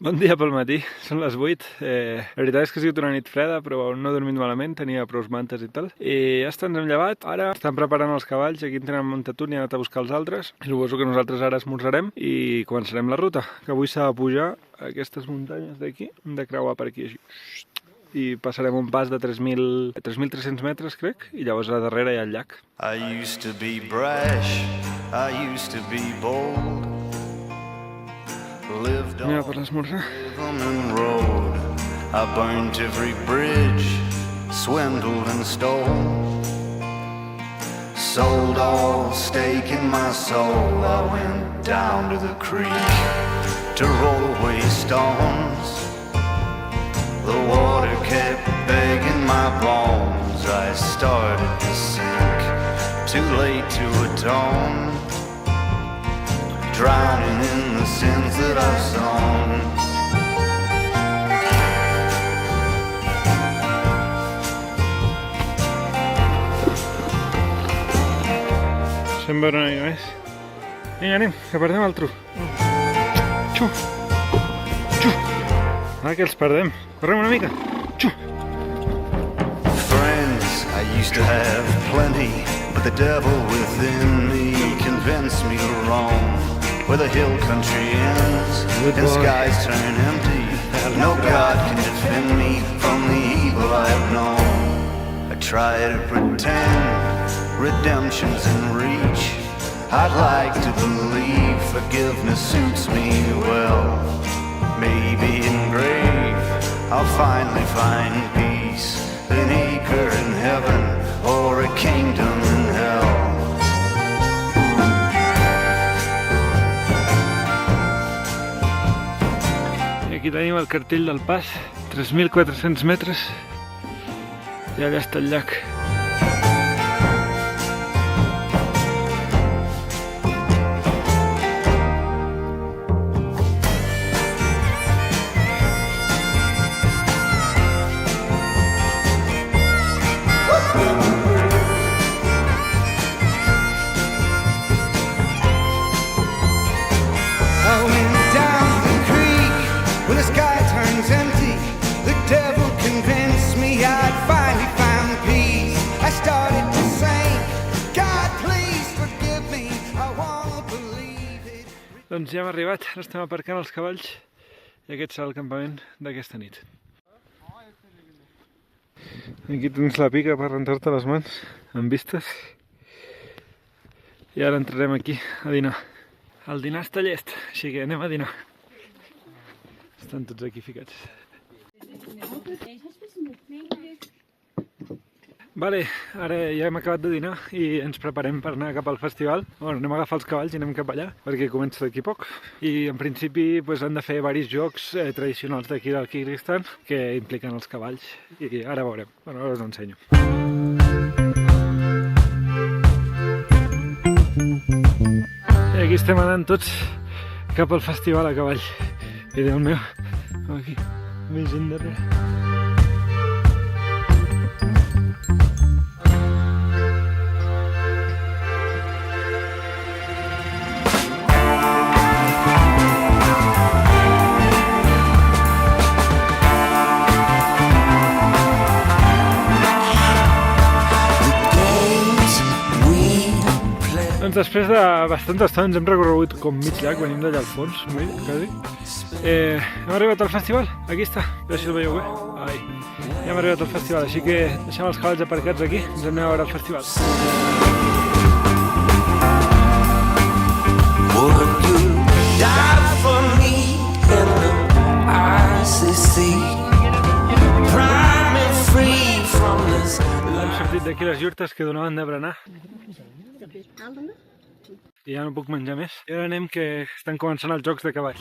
Bon dia pel matí, són les 8. La veritat és que ha sigut una nit freda, però no he dormit malament, tenia prou mantes i tal. I ja ens hem llevat, ara estan preparant els cavalls, aquí en tenen muntat un i han anat a buscar els altres. I suposo que nosaltres ara esmorzarem i començarem la ruta, que avui s'ha de pujar a aquestes muntanyes d'aquí, hem de creuar per aquí així. I passarem un pas de 3.300 metres, crec, i llavors a darrere hi ha el llac. I used to be brash, I used to be bold. Lived on Riverman Road. I burnt every bridge, swindled and stole. Sold all stake in my soul. I went down to the creek to roll away stones. The water kept begging my bones. I started to sink, too late to atone. Drowning in the sins that I've sown. Deixem veure una mica més. Vinga, anem, que perdem el tru. Xu! Xu! Ah, que els perdem. Correm una mica. Xu! Friends, I used to have plenty, but the devil within me convinced me to roam. Where the hill country ends and skies turn empty. No God can defend me from the evil I have known. I try to pretend redemption's in reach. I'd like to believe forgiveness suits me well. Maybe in grave I'll finally find peace, an acre in heaven or a kingdom in hell. Aquí tenim el cartell del pas, 3.400 metres i allà està el llac. Doncs ja hem arribat, ara estem aparcant els cavalls i aquest serà el campament d'aquesta nit. Aquí tens la pica per rentar-te les mans amb vistes i ara entrarem aquí a dinar. El dinar està llest, així que anem a dinar. Estan tots aquí ficats. Vale, ara ja hem acabat de dinar i ens preparem per anar cap al festival. Bueno, anem a agafar els cavalls i anem cap allà, perquè comença d'aquí poc. I en principi han de fer diversos jocs tradicionals d'aquí del Kyrgyzstan que impliquen els cavalls. I ara veurem. Bueno, ara us ho ensenyo. I aquí estem anant tots cap al festival a cavall. I Déu meu, aquí, més gent darrere. Doncs després de bastanta estona ens hem recorregut com mig llac, venim d'allà al fons, quasi. Hem arribat al festival, aquí està, a veure si el veieu bé. Ai. Ja hem arribat al festival, així que deixem els cavalls aparcats aquí, ens anem a veure el festival. Hem sortit d'aquí les iurtes que donaven de berenar. I ja no puc menjar més. I ara anem que estan començant els jocs de cavall.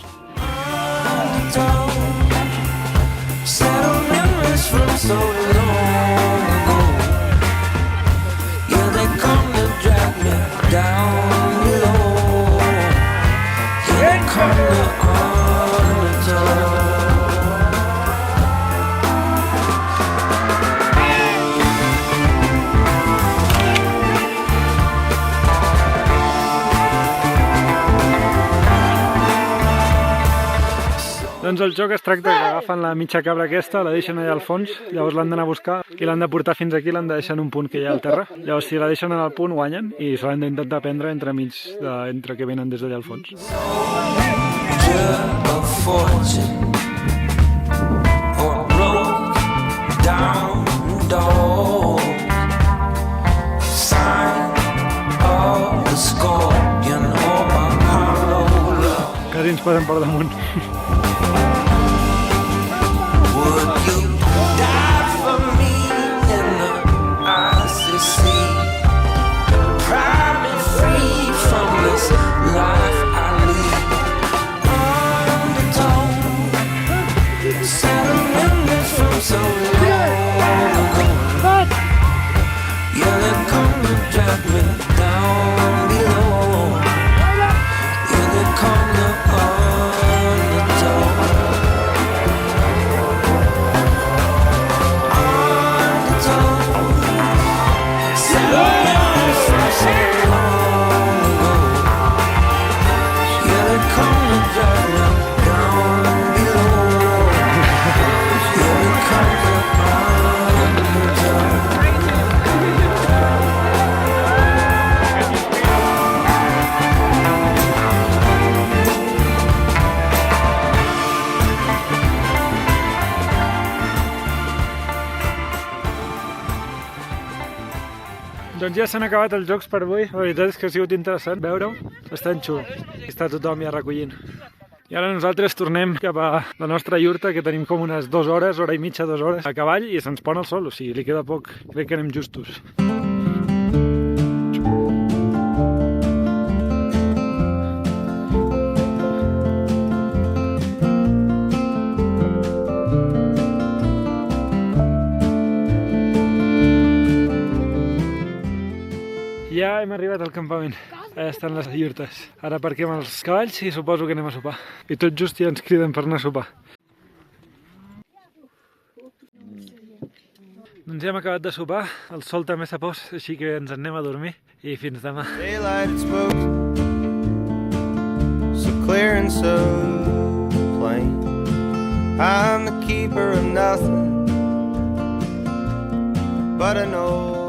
Doncs el joc es tracta que agafen la mitja cabra aquesta, la deixen allà al fons, llavors l'han d'anar a buscar i l'han de portar fins aquí, l'han de deixar en un punt que hi ha al terra. Llavors si la deixen en el punt guanyen i se l'han d'intentar prendre entre que venen des d'allà al fons. Quasi ens posen per damunt. Doncs ja s'han acabat els jocs per avui. La veritat és que ha sigut interessant veure-ho. Estan xulo. Està tothom ja recollint. I ara nosaltres tornem cap a la nostra iurta, que tenim com unes 2 hores, hora i mitja, 2 hores, a cavall, i se'ns pon el sol, o sigui, li queda poc. Crec que anem justos. Ja hem arribat al campament. Allà estan les iurtes. Ara aparquem els cavalls i suposo que anem a sopar. I tot just ja ens criden per anar a sopar. Doncs ja hem acabat de sopar. El sol també s'ha pos, així que ens anem a dormir. I fins demà. Daylight spoke, so clear and so plain. I'm the keeper of nothing, but I know